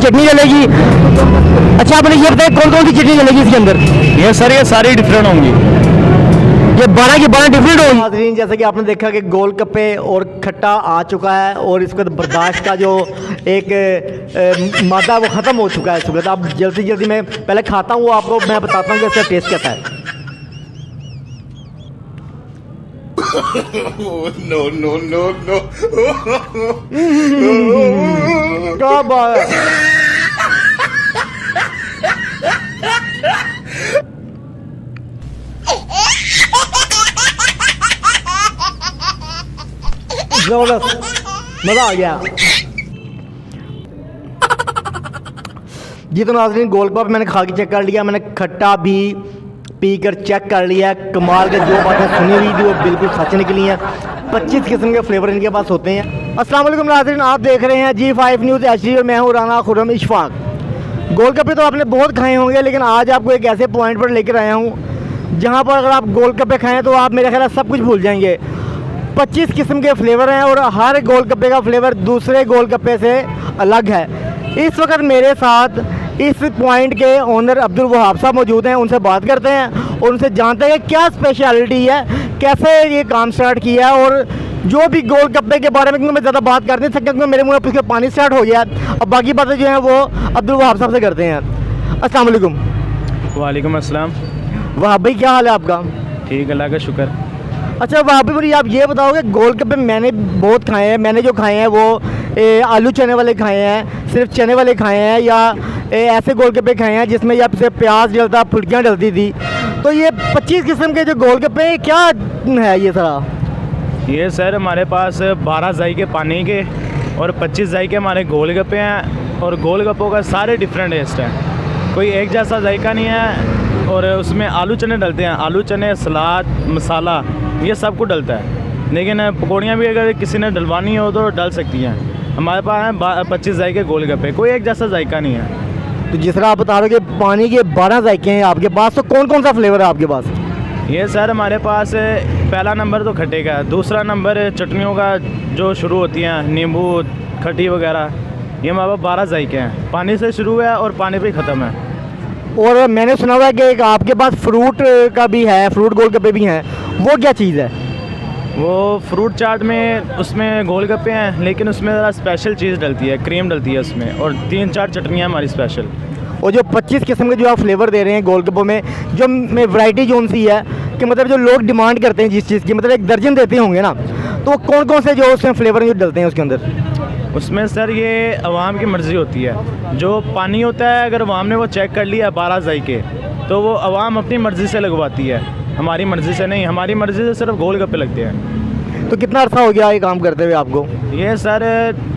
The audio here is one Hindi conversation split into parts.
चटनी डलेगी। अच्छा आपने ये बताया कौन कौन सी चटनी डलेगी इसके अंदर? ये सर ये सारी डिफरेंट होंगी, ये 12 की 12 डिफरेंट होगी। नाज़रीन जैसे कि आपने देखा कि गोलगप्पे और खट्टा आ चुका है और इसके बाद बर्दाश्त का जो एक मादा वो ख़त्म हो चुका है इस वक्त। अब जल्दी जल्दी मैं पहले खाता हूँ, आपको मैं बताता हूँ कि इसका टेस्ट कैसा है। No, no, no, no. क्या बात है। जबरदस्त, मज़ा आ गया जी। तो नाज़रीन गोलगप्पा मैंने खा के चेक कर लिया, मैंने खट्टा भी पी कर चेक कर लिया। कमाल के जो बातें सुनी हुई थी वो बिल्कुल सच निकली हैं। 25 किस्म के फ्लेवर इनके पास होते हैं। अस्सलाम वालेकुम नाज़रीन, आप देख रहे हैं G5 न्यूज़ HD और मैं हूँ राना खुर्रम इशफाक। गोलगप्पे तो आपने बहुत खाए होंगे, लेकिन आज आपको एक ऐसे पॉइंट पर लेकर आया हूँ जहाँ पर अगर आप गोलगप्पे खाएँ तो आप मेरे ख्याल सब कुछ भूल जाएंगे। 25 किस्म के फ्लेवर हैं और हर गोलगप्पे का फ्लेवर दूसरे गोलगप्पे से अलग है। इस वक्त मेरे साथ इस पॉइंट के ओनर अब्दुल वहाब साहब मौजूद हैं, उनसे बात करते हैं और उनसे जानते हैं कि क्या स्पेशलिटी है, कैसे ये काम स्टार्ट किया है और जो भी गोलगप्पे के बारे में, क्योंकि मैं ज़्यादा बात कर नहीं सकता क्योंकि मेरे मुँह में पिछले पानी स्टार्ट हो गया। अब बाकी बातें जो हैं वो अब्दुल वहाब साहब से करते हैं। अस्सलाम वालेकुम। वालेकुम अस्सलाम। वहाब भाई क्या हाल है आपका? ठीक, अल्लाह का शुक्र। अच्छा वहाँ पे मुझे आप ये बताओगे, गोलगप्पे मैंने बहुत खाए हैं, मैंने जो खाए हैं वो आलू चने वाले खाए हैं, सिर्फ चने वाले खाए हैं, या ऐसे गोलगप्पे खाए हैं जिसमें या से प्याज डलता, फुल्कियाँ डलती थी। तो ये 25 किस्म के जो गोलगप्पे क्या है ये सारा? ये सर हमारे पास 12 जायके पानी के और 25 जायके हमारे गोलगप्पे हैं और गोलगप्पों का सारे डिफरेंट टेस्ट हैं, कोई एक जैसा जायका नहीं है। और उसमें आलू चने डलते हैं, आलू चने, सलाद, मसाला, ये सब कुछ डलता है। लेकिन पकौड़ियाँ भी अगर किसी ने डलवानी हो तो डल सकती हैं। हमारे पास हैं 25 जायके गोलगप्पे, कोई एक जैसा जायका नहीं है। तो जिस तरह आप बता रहे हो कि पानी के 12 जायके हैं आपके पास, तो कौन कौन सा फ्लेवर है आपके पास? ये सर हमारे पास पहला नंबर तो खट्टे का, दूसरा नंबर चटनियों का जो शुरू होती हैं, नींबू, खट्टी वगैरह, ये हमारे पास 12 जायके हैं। पानी से शुरू है और पानी पे ख़त्म है। और मैंने सुना हुआ है कि एक आपके पास फ्रूट का भी है, फ्रूट गोलगप्पे भी हैं, वो क्या चीज़ है? वो फ्रूट चाट में उसमें गोलगप्पे हैं, लेकिन उसमें ज़रा स्पेशल चीज़ डलती है, क्रीम डलती है उसमें, और 3-4 चटनियाँ हमारी स्पेशल। और जो 25 किस्म के जो आप फ्लेवर दे रहे हैं गोलगप्पों में, जो में वैरायटी जोन सी है कि मतलब जो लोग डिमांड करते हैं जिस चीज़ की, मतलब एक दर्जन देते होंगे ना, तो कौन कौन से जो उसमें फ्लेवर जो डलते हैं उसके अंदर? उसमें सर ये अवाम की मर्ज़ी होती है। जो पानी होता है अगर अवाम ने वो चेक कर लिया 12 जायके, तो वो अवाम अपनी मर्ज़ी से लगवाती है, हमारी मर्ज़ी से नहीं। हमारी मर्ज़ी से सिर्फ गोलगप्पे लगते हैं। तो कितना अर्सा हो गया ये काम करते हुए आपको? ये सर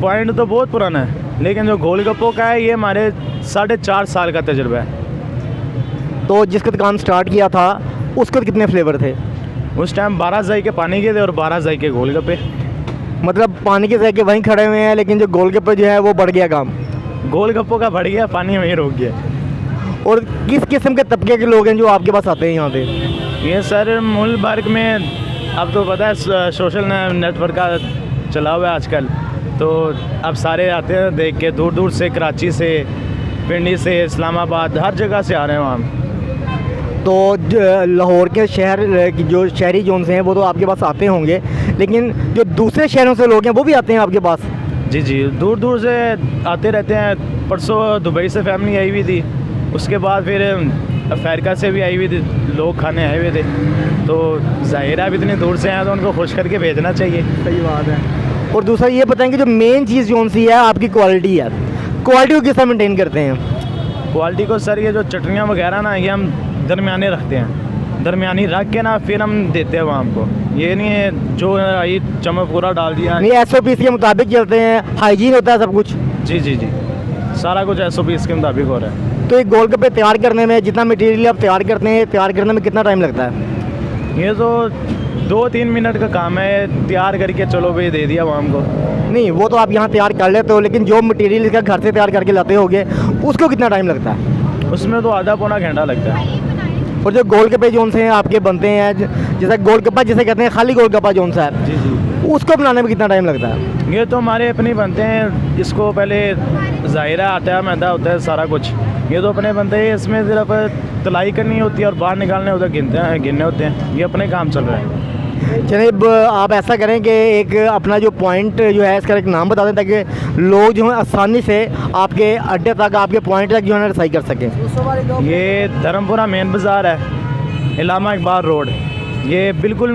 पॉइंट तो बहुत पुराना है, लेकिन जो गोलगप्पों का है ये हमारे 4.5 साल का तजुर्बा है। तो जिसका काम स्टार्ट किया था उसके कितने फ्लेवर थे? उस टाइम 12 जायके पानी के थे और 12 जायके गोलगप्पे। मतलब पानी के जायके वहीं खड़े हुए हैं, लेकिन जो गोलगप्पे जो है वो बढ़ गया काम। गोलगप्पों का बढ़ गया, पानी वहीं रुक गया। और किस किस्म के तबके के लोग हैं जो आपके पास आते हैं यहाँ पे? ये सर मुल्क भर में अब तो पता है सोशल नेटवर्क का चला हुआ है आजकल, तो अब सारे आते हैं देख के, दूर दूर से, कराची से, पिंडी से, इस्लामाबाद, हर जगह से आ रहे हैं वहाँ। तो लाहौर के शहर की जो शहरी जोन से हैं वो तो आपके पास आते होंगे, लेकिन जो दूसरे शहरों से लोग हैं वो भी आते हैं आपके पास? जी जी, दूर दूर से आते रहते हैं। परसों दुबई से फैमिली आई हुई थी, उसके बाद फिर अमेरिका से भी आई हुई थी, लोग खाने आए हुए थे। तो ज़ाहिर है अब इतनी दूर से आए तो उनको खुश करके भेजना चाहिए। सही बात है। और दूसरा ये बताएंगे जो मेन चीज़ जोन सी है आपकी क्वालिटी है, क्वालिटी को किस तरह मेनटेन करते हैं? क्वालिटी को सर ये जो चटनियाँ वगैरह ना, ये हम दरमियाने रखते हैं, दरमियानी रख के ना फिर हम देते हैं वहाँ को। ये नहीं है जो ये चम्मच पूरा डाल दिया। नहीं, SOP के मुताबिक चलते हैं, हाइजीन होता है सब कुछ? जी जी जी, सारा कुछ SOP के मुताबिक हो रहा है। तो एक गोलगप्पे तैयार करने में जितना मटेरियल आप तैयार करते हैं, तैयार करने में कितना टाइम लगता है? ये तो 2-3 मिनट का काम है, तैयार करके चलो भाई दे दिया वहाँ को। नहीं, वो तो आप यहाँ तैयार कर लेते हो, लेकिन जो मटेरियल इसका घर से तैयार करके लाते होगे उसको कितना टाइम लगता है? उसमें तो आधा पौना घंटा लगता है। और जो गोलगप्पे जोन से हैं आपके बनते हैं, जैसा गोलगप्पा जिसे कहते हैं, खाली गोलगप्पा जोन सा है, जी जी, उसको बनाने में कितना टाइम लगता है? ये तो हमारे अपने बनते हैं, इसको पहले ज़ायरा आटा मैदा होता है सारा कुछ, ये तो अपने बनते हैं। इसमें सिर्फ तलाई करनी होती है और बाहर निकालने होते हैं, गिनने होते हैं, ये अपने काम चल रहा है। चलिए अब आप ऐसा करें कि एक अपना जो पॉइंट जो है इसका एक नाम बता दें ताकि लोग जो है आसानी से आपके अड्डे तक, आपके पॉइंट तक जो है रसाई कर सकें। ये धर्मपुरा मेन बाज़ार है, इलामा इकबाल रोड, ये बिल्कुल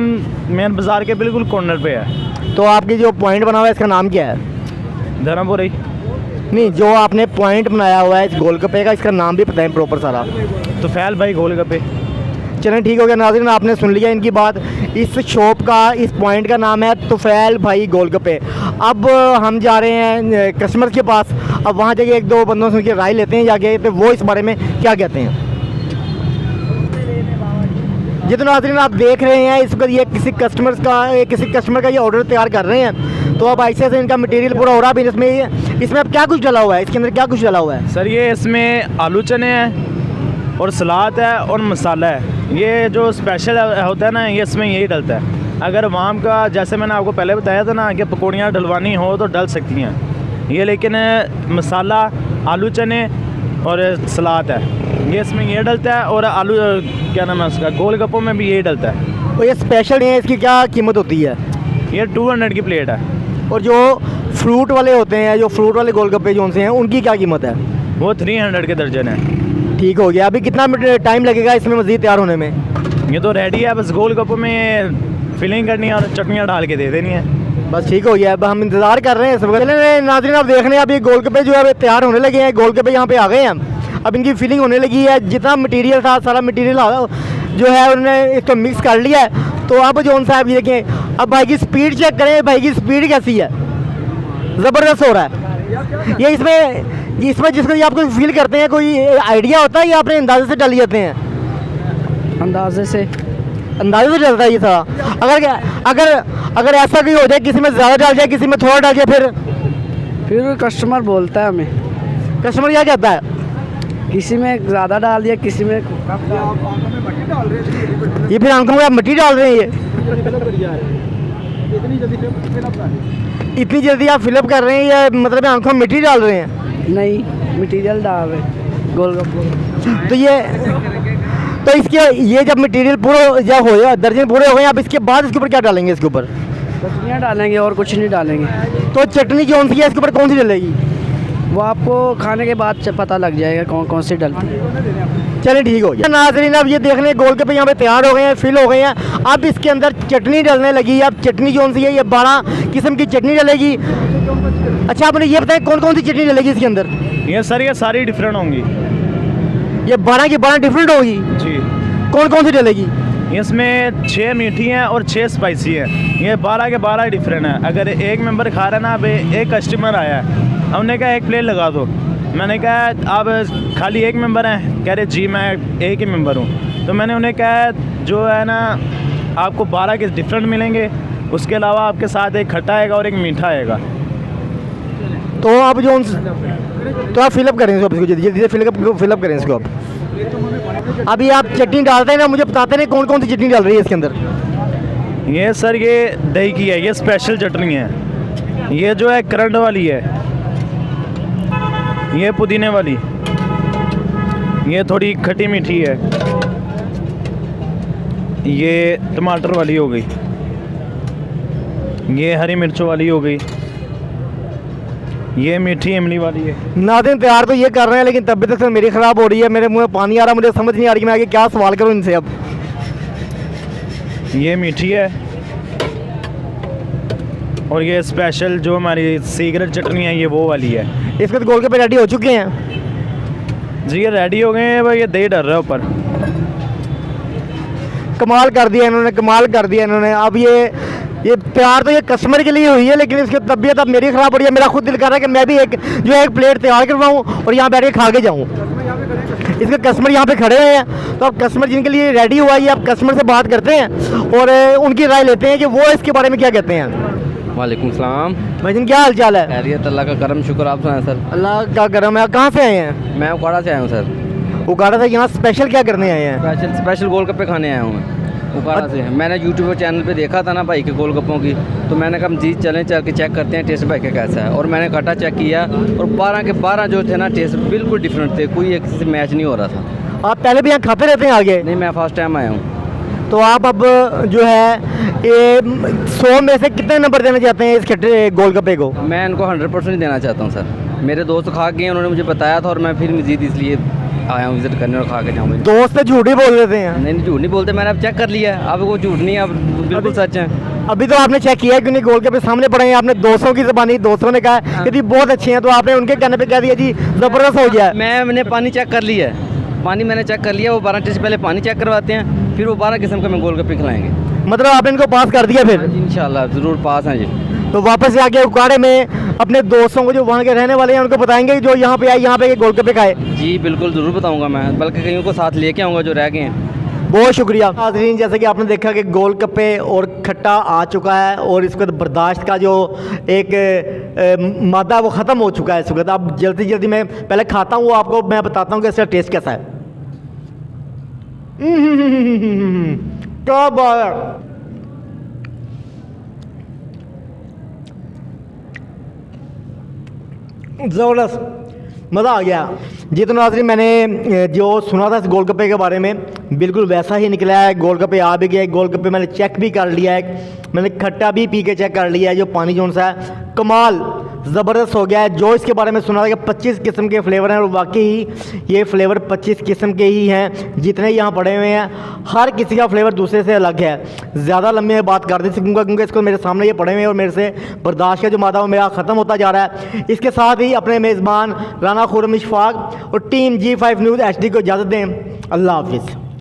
मेन बाज़ार के बिल्कुल कॉर्नर पे है। तो आपकी जो पॉइंट बना हुआ है इसका नाम क्या है? धर्मपुरा ही नहीं, जो आपने पॉइंट बनाया हुआ है इस गोलगप्पे का, इसका नाम भी पता है प्रॉपर सारा? तो फैल भाई गोलगप्पे। चलें ठीक हो गया नाज़रीन, आपने सुन लिया इनकी बात। इस शॉप का, इस पॉइंट का नाम है तुफैल भाई गोलगप्पे। अब हम जा रहे हैं कस्टमर के पास, अब वहाँ जाके एक दो बंदों से उनकी राय लेते हैं जाके, तो वो इस बारे में क्या कहते हैं। जितना नाज़रीन आप देख रहे हैं इस पर ये किसी कस्टमर का ये ऑर्डर तैयार कर रहे हैं, तो अब ऐसे से इनका मटेरियल पूरा हो रहा है। इसमें अब क्या कुछ डला हुआ है, इसके अंदर क्या कुछ डला हुआ है? सर ये इसमें आलू चने हैं और सलाद है और मसाला है। ये जो स्पेशल होता है ना, ये इसमें यही डलता है। अगर वाम का, जैसे मैंने आपको पहले बताया था ना कि पकौड़ियाँ डलवानी हो तो डल सकती हैं ये, लेकिन मसाला, आलू चने और सलाद है, ये इसमें ये डलता है। और आलू क्या नाम है उसका, गोलगप्पों में भी यही डलता है। तो ये स्पेशल है, इसकी क्या कीमत होती है? ये 200 की प्लेट है। और जो फ्रूट वाले होते हैं, जो फ्रूट वाले गोलगप्पे जो से हैं, उनकी क्या कीमत है? वो 300 के दर्जन है। ठीक हो गया। अभी कितना टाइम लगेगा इसमें मज़ीद तैयार होने में? ये तो रेडी है, बस गोलगप्पों में फिलिंग करनी है और चटनियाँ डाल के दे देनी है। बस ठीक हो गया। अब हम इंतज़ार कर रहे हैं सब। चलिए नाज़रीन आप देख रहे हैं अभी गोलगप्पे जो है अभी तैयार होने लगे हैं। गोलगप्पे यहाँ पे आ गए हैं, अब इनकी फिलिंग होने लगी है। जितना मटेरियल था सारा मटेरियल जो है उन्होंने इसको मिक्स कर लिया है। तो अब जो साहब ये देखें, अब भाई की स्पीड चेक करें, भाई की स्पीड कैसी है, ज़बरदस्त हो रहा है। ये इसमें जिसको ये आपको फील करते हैं, कोई आइडिया होता है या अपने अंदाजे से डाल जाते हैं? अंदाजे से डलता है ये सारा। अगर ऐसा कोई हो जाए, किसी में ज़्यादा डाल जाए, किसी में थोड़ा डाल जाए, फिर कस्टमर बोलता है हमें। कस्टमर क्या कहता है? किसी में ज़्यादा डाल दिया, किसी में ये फिर आंखों में आप मिट्टी डाल रहे हैं। ये इतनी जल्दी आप फिलअप कर रहे हैं या मतलब आंखों में मिट्टी डाल रहे हैं? नहीं, मटेरियल डाल रहे गोलगप्पे। तो इसके ये जब मटेरियल पूरा जब हो गया, दर्जन पूरे हो गए, आप इसके बाद इसके ऊपर क्या डालेंगे? इसके ऊपर चटनियाँ डालेंगे और कुछ नहीं डालेंगे। तो चटनी कौन सी है, इसके ऊपर कौन सी डलेगी? वो आपको खाने के बाद पता लग जाएगा कौन कौन सी डलती है। चलिए ठीक हो गया नाज़रीन, अब ये देख लें गोलगप्पे यहाँ पे तैयार हो गए हैं, फिल हो गए हैं। अब इसके अंदर चटनी डलने लगी है। अब चटनी कौन सी है? ये 12 किस्म की चटनी डलेगी। अच्छा आपने ये बताया कौन कौन सी चटनी डलेगी इसके अंदर? ये सर ये सारी डिफरेंट होंगी, ये 12 की 12 डिफरेंट होगी जी। कौन कौन सी डलेगी? इसमें 6 मीठी हैं और 6 स्पाइसी हैं। ये 12 के 12 डिफरेंट है। अगर एक मेंबर खा रहा है ना, अब एक कस्टमर आया है, हमने कहा एक प्लेट लगा दो, मैंने कहा आप खाली एक मेंबर हैं, कह रहे जी मैं एक ही मेंबर हूँ। तो मैंने उन्हें कहा जो है ना आपको 12 के डिफरेंट मिलेंगे, उसके अलावा आपके साथ एक खट्टा आएगा और एक मीठा आएगा। तो आप जो तो आप फिलअप करें इसको, जल्दी से फिलअप करें इसको। अभी आप चटनी डालते हैं ना, मुझे बताते हैं कौन कौन सी चटनी डाल रही है इसके अंदर? ये सर ये दही की है, ये स्पेशल चटनी है। ये जो है करंट वाली है, ये पुदीने वाली, ये थोड़ी खट्टी मीठी है, ये टमाटर वाली हो गई, ये हरी मिर्चों वाली हो गई, ये मीठी इमली वाली है। नाज़रीन तैयार तो ये कर रहे हैं लेकिन तबीयत से मेरी ख़राब हो रही है, मेरे मुंह में पानी आ रहा है, मुझे समझ नहीं आ रही कि मैं आगे क्या सवाल करूं इनसे। अब ये मीठी है और ये स्पेशल जो हमारी सीक्रेट चटनी है ये वो वाली है। इसके तो गोलगप्पे रेडी हो चुके हैं जी, ये रेडी हो गए हैं भाई, ये दही डर रहा है ऊपर। कमाल कर दिया इन्होंने, कमाल कर दिया इन्होंने। अब ये तैयार तो ये कस्टमर के लिए हुई है, लेकिन इसकी तबीयत अब मेरी ख़राब हो रही है। मेरा खुद दिल कर रहा है कि मैं भी एक प्लेट तैयार करवाऊँ और यहाँ बैठ के खा के जाऊँ। इसके कस्टमर यहाँ पे खड़े हुए हैं, तो अब कस्टमर जिनके लिए रेडी हुआ है, आप कस्टमर से बात करते हैं और उनकी राय लेते हैं कि वो इसके बारे में क्या कहते हैं। वालेकुम सलाम भाई जिन क्या हाल चाल है? खैरियत, अल्लाह का करम शुक्र। आप सुनाएं सर? अल्लाह का करम है। कहाँ से आए हैं? मैं उकाड़ा से आया हूँ सर। उकाड़ा से। यहाँ स्पेशल क्या करने आए हैं? स्पेशल गोलगप्पे खाने आया हूँ मैं। उकाड़ा से है। मैंने यूट्यूब चैनल पे देखा था ना भाई के गोलगप्पों की, तो मैंने कहा जी चलें चल के चेक करते हैं टेस्ट भाई का कैसा है। और मैंने खट्टा चेक किया और 12 के 12 जो थे ना टेस्ट बिल्कुल डिफरेंट थे, कोई एक से मैच नहीं हो रहा था। आप पहले भी यहाँ खाते रहते हैं आगे? नहीं, मैं फर्स्ट टाइम आया हूँ। तो आप अब जो है ये 100 में से कितने नंबर देना चाहते हैं इस खट्टे गोलगप्पे को? मैं इनको 100% देना चाहता हूँ सर। मेरे दोस्त खा के उन्होंने मुझे बताया था और मैं फिर मज़ीद इसलिए आया हूँ विज़िट करने और खा के जाऊँगा। दोस्त तो झूठ ही बोल देते हैं। नहीं, झूठ नहीं बोलते, मैंने अब चेक कर लिया है, अब वो झूठ नहीं है, अब बिल्कुल सच है। अभी तो आपने चेक किया है क्योंकि गोलगप्पे सामने पड़े हैं, आपने दोस्तों की ज़बानी दोस्तों ने कहा कि जी बहुत अच्छे हैं, तो आपने उनके कहने पे कह दिया जी ज़बरदस्त हो गया है। मैंने पानी चेक कर लिया है, पानी मैंने चेक कर लिया। वो 12 टेस्ट पहले पानी चेक करवाते हैं, फिर वो 12 किस्म का मैं गोलगप्पे खिलाएंगे। मतलब आपने इनको पास कर दिया फिर? इंशाल्लाह ज़रूर पास हैं जी। तो वापस जाके उकाड़े में अपने दोस्तों को जो वहाँ के रहने वाले हैं उनको बताएंगे कि जो यहाँ पे आए यहाँ पे गोलगप्पे खाए? जी बिल्कुल ज़रूर बताऊंगा मैं, बल्कि कईयों को साथ लेके आऊँगा जो रह गए हैं। बहुत शुक्रिया नाज़रीन। जैसे कि आपने देखा कि गोलगप्पे और खट्टा आ चुका है और इसके बाद बर्दाश्त का जो एक मादा वो ख़त्म हो चुका है इस वक्त। अब जल्दी जल्दी मैं पहले खाता हूँ, आपको मैं बताता हूँ कि इसका टेस्ट कैसा है। क्या बात है, ज़बरदस्त, मज़ा आ गया जी। तो नाज़रीन मैंने जो सुना था इस गोलगप्पे के बारे में बिल्कुल वैसा ही निकला है। गोलगप्पे आ भी गए, गोलगप्पे मैंने चेक भी कर लिया है, मैंने खट्टा भी पी के चेक कर लिया है। जो पानी जोन सा है कमाल ज़बरदस्त हो गया है। जो इसके बारे में सुना था कि 25 किस्म के फ्लेवर हैं और वाकई ही ये फ्लेवर 25 किस्म के ही हैं जितने यहाँ पड़े हुए हैं। हर किसी का फ्लेवर दूसरे से अलग है। ज़्यादा लंबी मैं बात कर नहीं सकूँगा क्योंकि इसको मेरे सामने ये पड़े हुए हैं और मेरे से बर्दाश्त का जो मादा वो मेरा ख़त्म होता जा रहा है। इसके साथ ही अपने मेज़बान राना खुर्रम इशफाक और टीम G5 न्यूज़ HD को इजाज़त दें। अल्लाह हाफिज़।